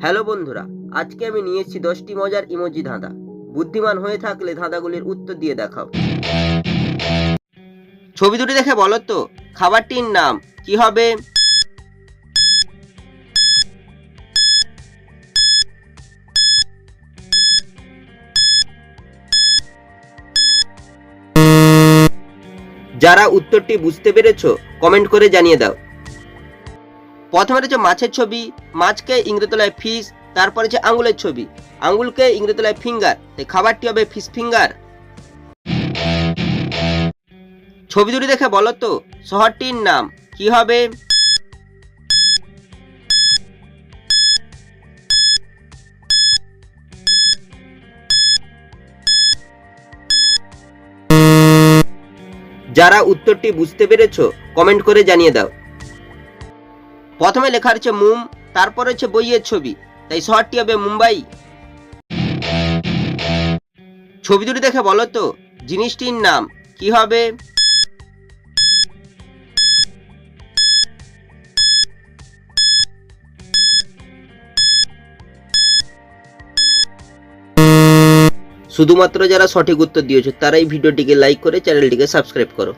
Hello বন্ধুরা, আজকে আমি নিয়ে এসেছি 10টি মজার ইমোজি ধাঁধা। বুদ্ধিমান হয়ে থাকলে ধাঁধাগুলির উত্তর দিয়ে দেখাও। ছবি দুটি দেখে বলো তো খাবারটির নাম কি হবে? যারা উত্তরটি বুঝতে পেরেছো কমেন্ট করে জানিয়ে দাও। প্রথমে রয়েছে মাছের ছবি, মাছকে ইংরেজি ফিশ, তারপরে হচ্ছে আঙ্গুলের ছবি, আঙ্গুলকে ইংরেজি ফিঙ্গার, তাই খাবারটি হবে ফিশ ফিঙ্গার। ছবি দুটি দেখে বলো তো শহরটির নাম কি হবে? যারা উত্তরটি বুঝতে পেরেছো কমেন্ট করে জানিয়ে দাও। প্রথমে লেখা রয়েছে মুম, তারপর হচ্ছে বইয়ের ছবি, তাই শহরটি হবে মুম্বাই। ছবি দুটি দেখে বলো তো জিনিসটির নাম কি হবে? শুধুমাত্র যারা সঠিক উত্তর দিয়েছো তারাই ভিডিওটিকে লাইক করে চ্যানেলটিকে সাবস্ক্রাইব করো।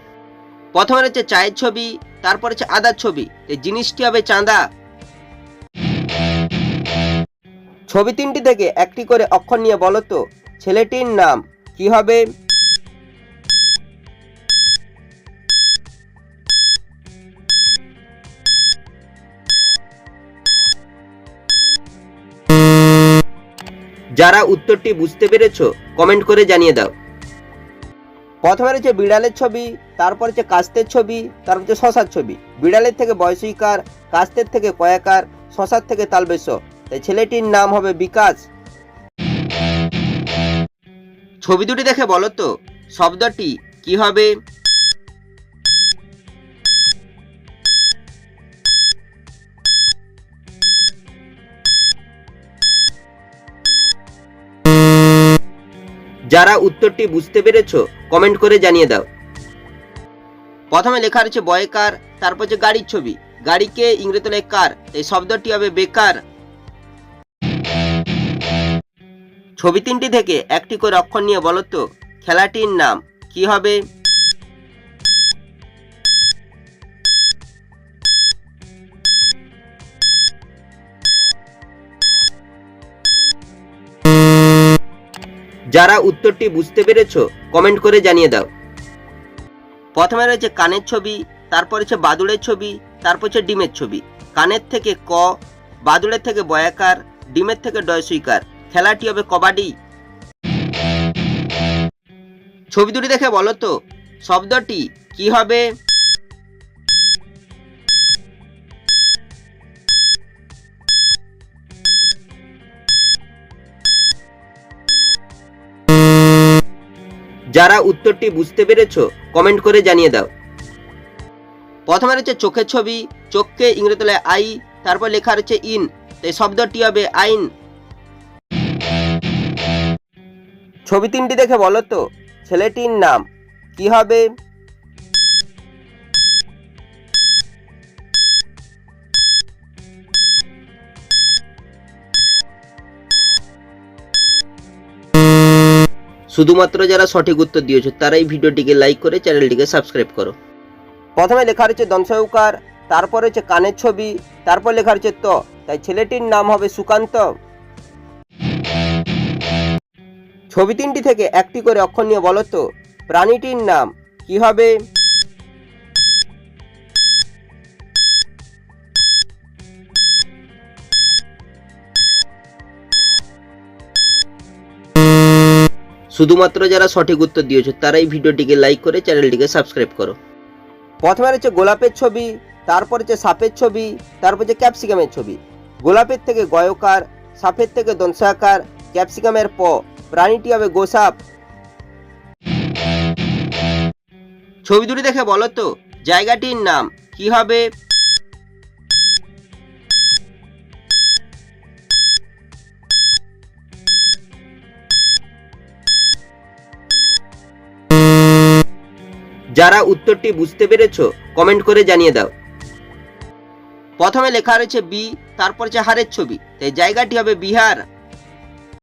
প্রথমে রয়েছে চায়ের ছবি, তারপর হচ্ছে আদার ছবি, এই জিনিসটি হবে চাঁদা। ছবি তিনটি থেকে একটি করে অক্ষর নিয়ে বলো তো ছেলেটির নাম কি হবে? যারা উত্তরটি বুঝতে পেরেছো কমেন্ট করে জানিয়ে দাও। প্রথমে রয়েছে বিড়ালের ছবি, তারপর হচ্ছে কাস্তের ছবি, তারপর হচ্ছে শশার ছবি। বিড়ালের থেকে বয়সইকার, কাস্তের থেকে কয়াকার, শশার থেকে তালবেশ, তাই ছেলেটির নাম হবে বিকাশ। ছবি দুটি দেখে বলো তো শব্দটি কি হবে? যারা উত্তরটি বুঝতে পেরেছো কমেন্ট করে জানিয়ে দাও। প্রথমে লেখা রয়েছে বয়কার, তারপর হচ্ছে গাড়ির ছবি, গাড়িকে ইংরেজিতে কার, এই শব্দটি হবে বেকার। ছবি তিনটি থেকে একটি করে অক্ষর নিয়ে বলো তো খেলাটির নাম কি হবে? যারা উত্তরটি বুঝতে পেরেছো কমেন্ট করে জানিয়ে দাও। প্রথমে রয়েছে কানের ছবি, তারপর হচ্ছে বাদুড়ের ছবি, তারপর হচ্ছে ডিমের ছবি। কানের থেকে ক, বাদুড়ের থেকে বয়াকার, ডিমের থেকে ডয়সইকার, খেলাটি হবে কবাডি। ছবি দুটি দেখে বলো তো শব্দটি কি হবে? যারা উত্তরটি বুঝতে পেরেছো কমেন্ট করে জানিয়ে দাও। প্রথমে রয়েছে চোখের ছবি, চোখকে ইংরেজিতে আই, তারপর লেখা রয়েছে ইন, তাই শব্দটি হবে আইন। ছবি তিনটি দেখে বলো তো ছেলেটির নাম কি হবে? শুধুমাত্র যারা সঠিক উত্তর দিয়েছো তারাই ভিডিওটিকে লাইক করে চ্যানেলটিকে সাবস্ক্রাইব করো। প্রথমে লেখা রয়েছে দন্তসউকার, তারপর হচ্ছে কানের ছবি, তারপর লেখা রয়েছে ত, তাই ছেলেটির নাম হবে সুকান্ত। ছবি তিনটি থেকে একটি করে অক্ষর নিয়ে বলো তো প্রাণীটির নাম কি হবে? শুধুমাত্র যারা সঠিক উত্তর দিয়েছো তারাই ভিডিওটিকে লাইক করে চ্যানেলটিকে সাবস্ক্রাইব করো। প্রথমে রয়েছে গোলাপের ছবি, তারপর হচ্ছে সাপের ছবি, তারপর হচ্ছে ক্যাপসিকামের ছবি। গোলাপের থেকে গয়কার, সাপের থেকে দংশাকার, ক্যাপসিকামের প, প্রাণীটি হবে গোসাপ। ছবি দুটি দেখে বলো তো জায়গাটির নাম কি হবে? যারা উত্তরটি বুঝতে পেরেছো কমেন্ট করে জানিয়ে দাও। প্রথমে লেখা রয়েছে বি, তারপর হচ্ছে হারের ছবি, তাই জায়গাটি হবে বিহার।